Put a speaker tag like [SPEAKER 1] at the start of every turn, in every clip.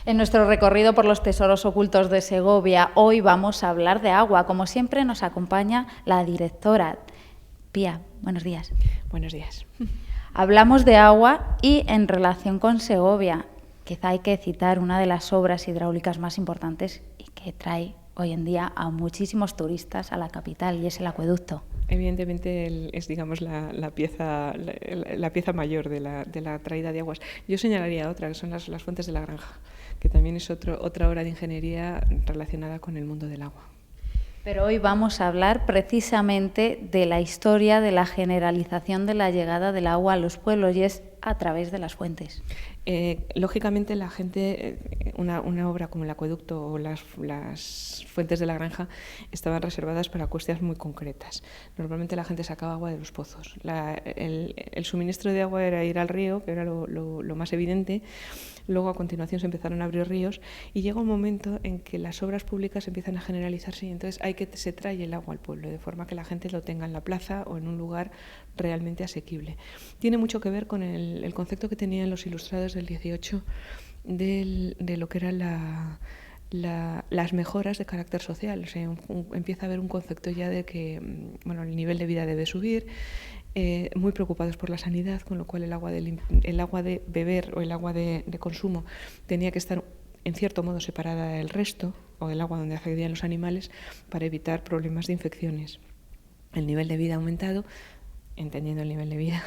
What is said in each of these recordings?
[SPEAKER 1] En nuestro recorrido por los tesoros ocultos de Segovia, hoy vamos a hablar de agua. Como siempre, nos acompaña la directora. Pía, buenos días.
[SPEAKER 2] Buenos días.
[SPEAKER 1] Hablamos de agua y en relación con Segovia, quizá hay que citar una de las obras hidráulicas más importantes y que trae hoy en día a muchísimos turistas a la capital, y es el acueducto.
[SPEAKER 2] Evidentemente es, digamos, la pieza mayor de la traída de aguas. Yo señalaría otra, que son las fuentes de la granja, que también es otra obra de ingeniería relacionada con el mundo del agua.
[SPEAKER 1] Pero hoy vamos a hablar precisamente de la historia de la generalización de la llegada del agua a los pueblos, y es a través de las fuentes.
[SPEAKER 2] Lógicamente la gente, una obra como el acueducto o las fuentes de la granja estaban reservadas para cuestiones muy concretas. Normalmente la gente sacaba agua de los pozos. El suministro de agua era ir al río, que era lo más evidente. Luego, a continuación, se empezaron a abrir ríos y llega un momento en que las obras públicas empiezan a generalizarse y entonces se trae el agua al pueblo, de forma que la gente lo tenga en la plaza o en un lugar realmente asequible. Tiene mucho que ver con el concepto que tenían los ilustrados del 18 de lo que era las mejoras de carácter social. O sea, empieza a haber un concepto ya de que el nivel de vida debe subir, muy preocupados por la sanidad, con lo cual el agua de beber o el agua de consumo tenía que estar en cierto modo separada del resto, o del agua donde accedían los animales, para evitar problemas de infecciones. El nivel de vida ha aumentado, entendiendo el nivel de vida,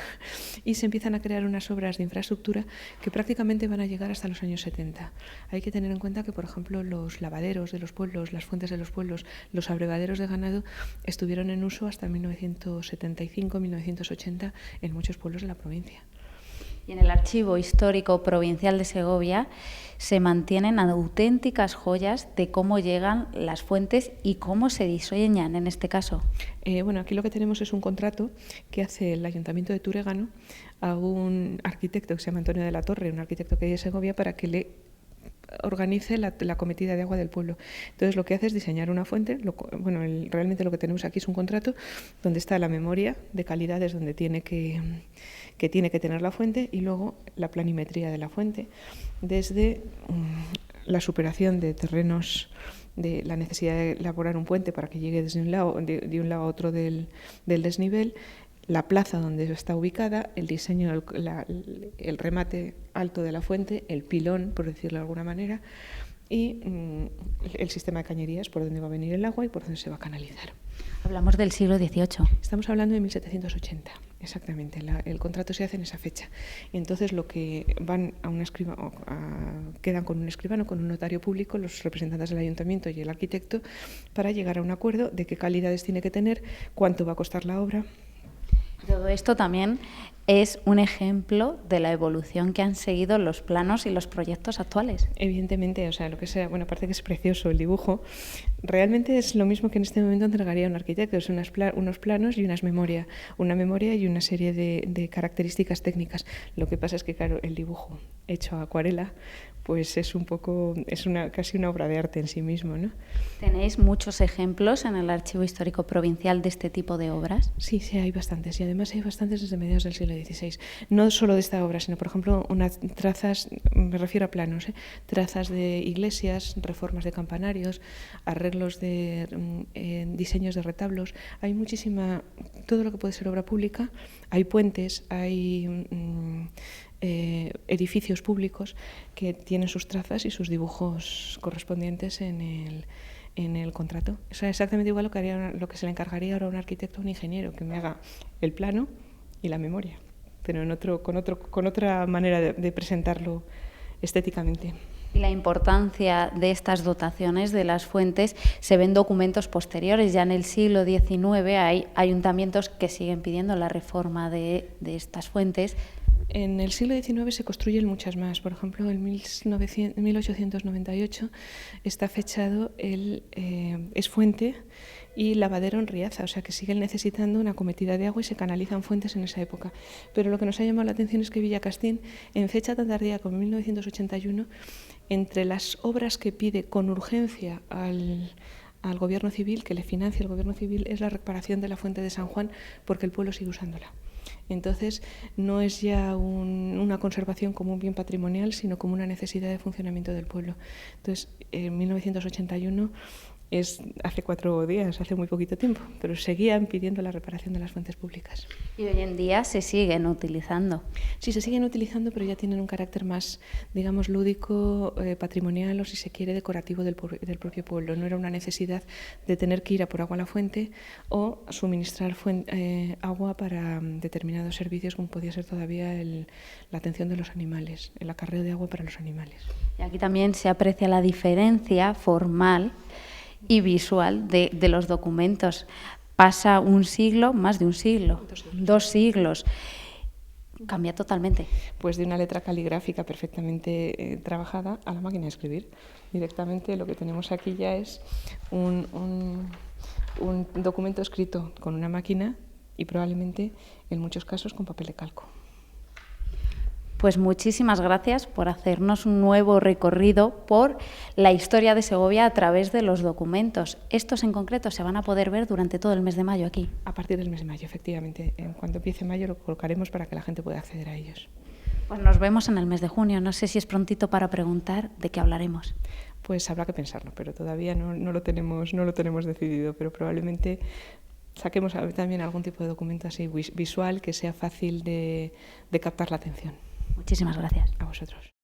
[SPEAKER 2] y se empiezan a crear unas obras de infraestructura que prácticamente van a llegar hasta los años 70. Hay que tener en cuenta que, por ejemplo, los lavaderos de los pueblos, las fuentes de los pueblos, los abrevaderos de ganado estuvieron en uso hasta 1975-1980 en muchos pueblos de la provincia.
[SPEAKER 1] Y en el Archivo Histórico Provincial de Segovia se mantienen auténticas joyas de cómo llegan las fuentes y cómo se diseñan en este caso.
[SPEAKER 2] Aquí lo que tenemos es un contrato que hace el Ayuntamiento de Túregano a un arquitecto que se llama Antonio de la Torre, un arquitecto que hay de Segovia, para que le organice la cometida de agua del pueblo. Entonces lo que hace es diseñar una fuente. Realmente lo que tenemos aquí es un contrato donde está la memoria de calidades donde tiene que tener la fuente, y luego la planimetría de la fuente, desde la superación de terrenos, de la necesidad de elaborar un puente para que llegue desde un lado, de un lado a otro del desnivel, la plaza donde está ubicada, el diseño, el remate alto de la fuente, el pilón, por decirlo de alguna manera, y el sistema de cañerías, por donde va a venir el agua y por donde se va a canalizar.
[SPEAKER 1] Hablamos del siglo XVIII.
[SPEAKER 2] Estamos hablando de 1780, exactamente. El contrato se hace en esa fecha. Y entonces lo que van quedan con un escribano, con un notario público, los representantes del ayuntamiento y el arquitecto, para llegar a un acuerdo de qué calidades tiene que tener, cuánto va a costar la obra.
[SPEAKER 1] Todo esto también es un ejemplo de la evolución que han seguido los planos y los proyectos actuales.
[SPEAKER 2] Evidentemente, aparte que es precioso el dibujo, realmente es lo mismo que en este momento entregaría un arquitecto, son unos planos y una memoria y una serie de características técnicas. Lo que pasa es que, claro, el dibujo hecho a acuarela, pues es casi una obra de arte en sí mismo, ¿no?
[SPEAKER 1] ¿Tenéis muchos ejemplos en el Archivo Histórico Provincial de este tipo de obras?
[SPEAKER 2] Sí, hay bastantes, y además hay bastantes desde mediados del siglo XVI. No solo de esta obra, sino, por ejemplo, trazas, me refiero a planos, trazas de iglesias, reformas de campanarios, arreglos de diseños de retablos. Hay todo lo que puede ser obra pública. Hay puentes, hay edificios públicos que tienen sus trazas y sus dibujos correspondientes en el contrato. Eso es exactamente igual lo que se le encargaría ahora a un arquitecto o un ingeniero, que me haga el plano y la memoria, pero con otra manera de presentarlo estéticamente.
[SPEAKER 1] Y la importancia de estas dotaciones de las fuentes se ve en documentos posteriores. Ya en el siglo XIX hay ayuntamientos que siguen pidiendo la reforma de estas fuentes.
[SPEAKER 2] En el siglo XIX se construyen muchas más. Por ejemplo, en 1898 está fechado es fuente y lavadero en Riaza, o sea que siguen necesitando una acometida de agua y se canalizan fuentes en esa época. Pero lo que nos ha llamado la atención es que Villacastín, en fecha tan tardía como 1981, entre las obras que pide con urgencia al gobierno civil, que le financia el gobierno civil, es la reparación de la fuente de San Juan, porque el pueblo sigue usándola. Entonces, no es ya una conservación como un bien patrimonial, sino como una necesidad de funcionamiento del pueblo. Entonces, en 1981 es hace 4 días, hace muy poquito tiempo, pero seguían pidiendo la reparación de las fuentes públicas.
[SPEAKER 1] Y hoy en día se siguen utilizando.
[SPEAKER 2] Sí, se siguen utilizando, pero ya tienen un carácter más, digamos, lúdico, patrimonial o, si se quiere, decorativo del propio pueblo. No era una necesidad de tener que ir a por agua a la fuente o suministrar agua para determinados servicios, como podía ser todavía la atención de los animales, el acarreo de agua para los animales.
[SPEAKER 1] Y aquí también se aprecia la diferencia formal y visual de los documentos. Pasa un siglo, más de un siglo, 2 siglos. Cambia totalmente.
[SPEAKER 2] Pues de una letra caligráfica perfectamente trabajada a la máquina de escribir. Directamente lo que tenemos aquí ya es un documento escrito con una máquina y probablemente en muchos casos con papel de calco.
[SPEAKER 1] Pues muchísimas gracias por hacernos un nuevo recorrido por la historia de Segovia a través de los documentos. Estos en concreto se van a poder ver durante todo el mes de mayo aquí.
[SPEAKER 2] A partir del mes de mayo, efectivamente. En cuanto empiece mayo lo colocaremos para que la gente pueda acceder a ellos.
[SPEAKER 1] Pues nos vemos en el mes de junio. No sé si es prontito para preguntar de qué hablaremos.
[SPEAKER 2] Pues habrá que pensarlo, pero todavía no lo tenemos decidido, pero probablemente saquemos también algún tipo de documento así visual que sea fácil de captar la atención.
[SPEAKER 1] Muchísimas gracias.
[SPEAKER 2] A vosotros.